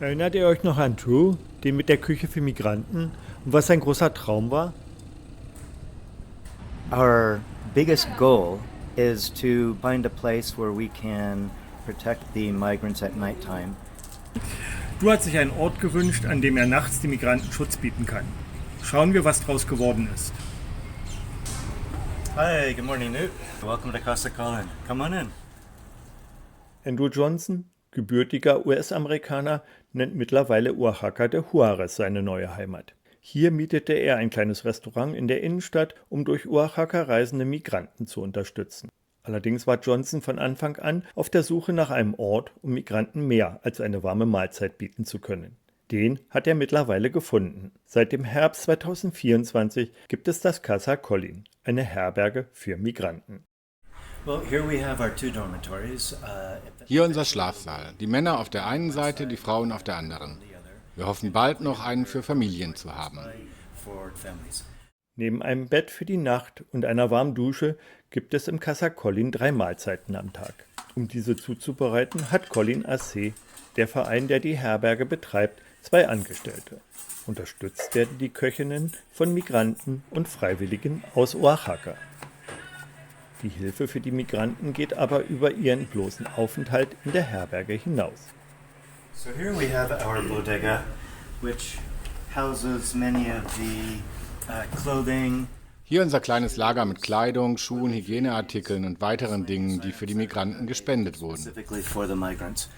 Erinnert ihr euch noch an Drew, den mit der Küche für Migranten, und was sein großer Traum war? Our biggest goal is to find a place where we can protect the migrants at nighttime. Drew hat sich einen Ort gewünscht, an dem er nachts den Migranten Schutz bieten kann. Schauen wir, was draus geworden ist. Hi, good morning, Newt. Welcome to Casa Colin. Come on in. Andrew Johnson, gebürtiger US-Amerikaner, nennt mittlerweile Oaxaca de Juarez seine neue Heimat. Hier mietete er ein kleines Restaurant in der Innenstadt, um durch Oaxaca reisende Migranten zu unterstützen. Allerdings war Johnson von Anfang an auf der Suche nach einem Ort, um Migranten mehr als eine warme Mahlzeit bieten zu können. Den hat er mittlerweile gefunden. Seit dem Herbst 2024 gibt es das Casa Colin, eine Herberge für Migranten. Hier unser Schlafsaal. Die Männer auf der einen Seite, die Frauen auf der anderen. Wir hoffen bald noch einen für Familien zu haben. Neben einem Bett für die Nacht und einer warmen Dusche gibt es im Casa Colin 3 Mahlzeiten am Tag. Um diese zuzubereiten, hat Colin AC, der Verein, der die Herberge betreibt, 2 Angestellte. Unterstützt werden die Köchinnen von Migranten und Freiwilligen aus Oaxaca. Die Hilfe für die Migranten geht aber über ihren bloßen Aufenthalt in der Herberge hinaus. So here we have our bodega, which houses many of the clothing. Hier unser kleines Lager mit Kleidung, Schuhen, Hygieneartikeln und weiteren Dingen, die für die Migranten gespendet wurden. Specifically for the migrants.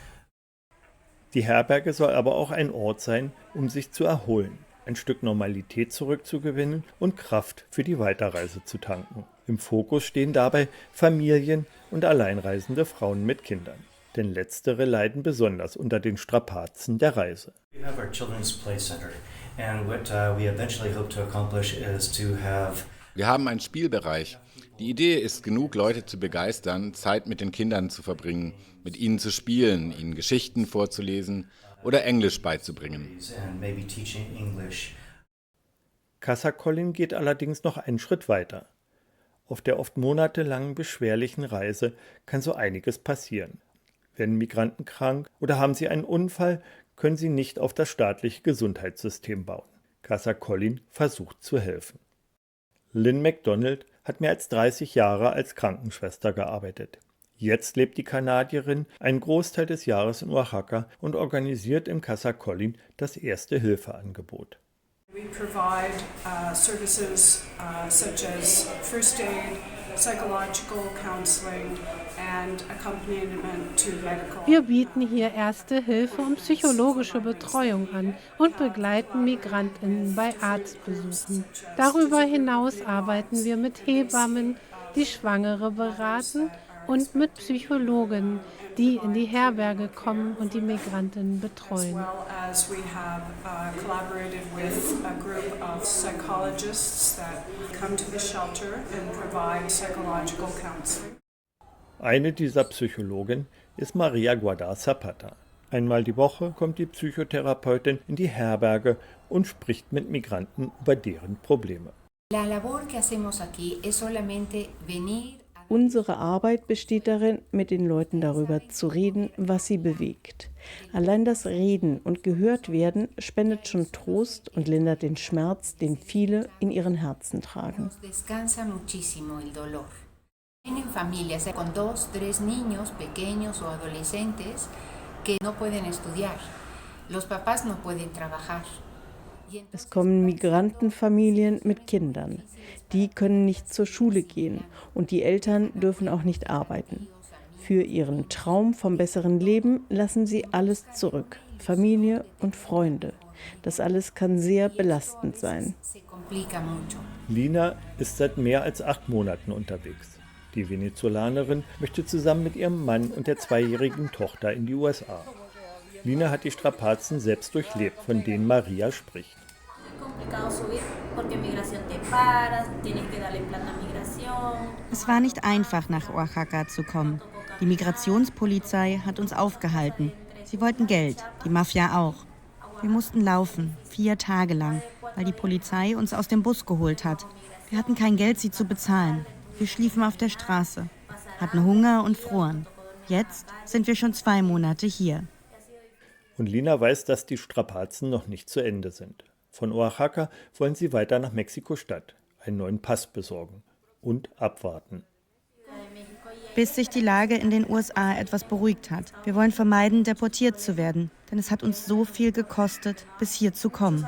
Die Herberge soll aber auch ein Ort sein, um sich zu erholen, ein Stück Normalität zurückzugewinnen und Kraft für die Weiterreise zu tanken. Im Fokus stehen dabei Familien und alleinreisende Frauen mit Kindern. Denn letztere leiden besonders unter den Strapazen der Reise. We have our children's play center, and what we eventually hope to accomplish is to have. Wir haben einen Spielbereich. Die Idee ist, genug Leute zu begeistern, Zeit mit den Kindern zu verbringen, mit ihnen zu spielen, ihnen Geschichten vorzulesen oder Englisch beizubringen. And maybe teaching English. Casa Colin geht allerdings noch einen Schritt weiter. Auf der oft monatelangen beschwerlichen Reise kann so einiges passieren. Werden Migranten krank oder haben sie einen Unfall, können sie nicht auf das staatliche Gesundheitssystem bauen. Casa Colin versucht zu helfen. Lynn McDonald hat mehr als 30 Jahre als Krankenschwester gearbeitet. Jetzt lebt die Kanadierin einen Großteil des Jahres in Oaxaca und organisiert im Casa Colin das Erste-Hilfe-Angebot. We provide services such as first aid, psychological counseling and accompaniment to medical. Wir bieten hier Erste Hilfe und psychologische Betreuung an und begleiten MigrantInnen bei Arztbesuchen. Darüber hinaus arbeiten wir mit Hebammen, die Schwangere beraten, und mit Psychologen, die in die Herberge kommen und die Migrantinnen betreuen. As well as we have collaborated with a group of psychologists that come to the shelter and provide psychological counseling. Eine dieser Psychologen ist Maria Guadar Zapata. Einmal die Woche kommt die Psychotherapeutin in die Herberge und spricht mit Migranten über deren Probleme. La labor que hacemos aquí es solamente venir. Unsere Arbeit besteht darin, mit den Leuten darüber zu reden, was sie bewegt. Allein das Reden und gehört werden spendet schon Trost und lindert den Schmerz, den viele in ihren Herzen tragen. Descansa muchísimo el dolor. Tienen familias con 2, 3 niños pequeños o adolescentes que no pueden estudiar. Los papás no pueden trabajar. Es kommen Migrantenfamilien mit Kindern. Die können nicht zur Schule gehen und die Eltern dürfen auch nicht arbeiten. Für ihren Traum vom besseren Leben lassen sie alles zurück, Familie und Freunde. Das alles kann sehr belastend sein. Lina ist seit mehr als 8 Monaten unterwegs. Die Venezolanerin möchte zusammen mit ihrem Mann und der 2-jährigen Tochter in die USA. Lina hat die Strapazen selbst durchlebt, von denen Maria spricht. Es war nicht einfach, nach Oaxaca zu kommen. Die Migrationspolizei hat uns aufgehalten. Sie wollten Geld, die Mafia auch. Wir mussten laufen, 4 Tage lang, weil die Polizei uns aus dem Bus geholt hat. Wir hatten kein Geld, sie zu bezahlen. Wir schliefen auf der Straße, hatten Hunger und froren. Jetzt sind wir schon 2 Monate hier. Und Lina weiß, dass die Strapazen noch nicht zu Ende sind. Von Oaxaca wollen sie weiter nach Mexiko-Stadt, einen neuen Pass besorgen und abwarten. Bis sich die Lage in den USA etwas beruhigt hat. Wir wollen vermeiden, deportiert zu werden, denn es hat uns so viel gekostet, bis hier zu kommen.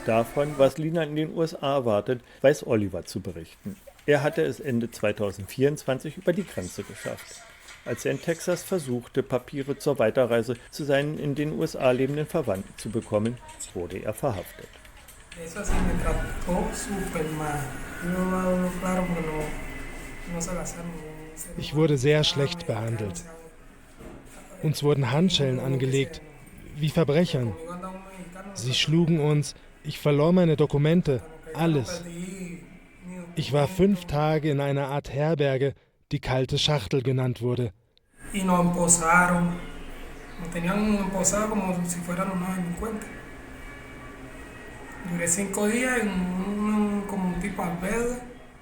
Davon, was Lina in den USA erwartet, weiß Oliver zu berichten. Er hatte es Ende 2024 über die Grenze geschafft. Als er in Texas versuchte, Papiere zur Weiterreise zu seinen in den USA lebenden Verwandten zu bekommen, wurde er verhaftet. Ich wurde sehr schlecht behandelt. Uns wurden Handschellen angelegt, wie Verbrechern. Sie schlugen uns, ich verlor meine Dokumente, alles. Ich war 5 Tage in einer Art Herberge, die kalte Schachtel genannt wurde.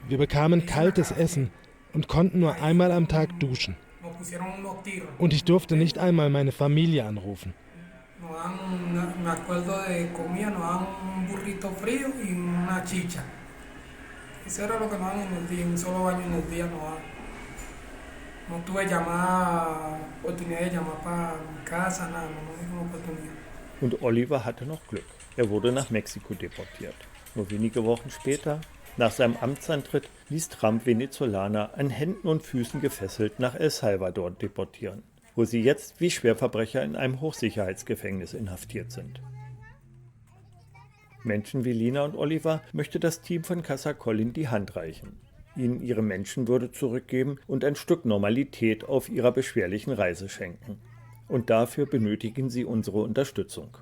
Wir bekamen kaltes Essen und konnten nur einmal am Tag duschen. Und ich durfte nicht einmal meine Familie anrufen. Und Oliver hatte noch Glück. Er wurde nach Mexiko deportiert. Nur wenige Wochen später, nach seinem Amtsantritt, ließ Trump Venezolaner an Händen und Füßen gefesselt nach El Salvador deportieren, wo sie jetzt wie Schwerverbrecher in einem Hochsicherheitsgefängnis inhaftiert sind. Menschen wie Lina und Oliver möchte das Team von Casa Collin die Hand reichen, ihnen ihre Menschenwürde zurückgeben und ein Stück Normalität auf ihrer beschwerlichen Reise schenken. Und dafür benötigen sie unsere Unterstützung.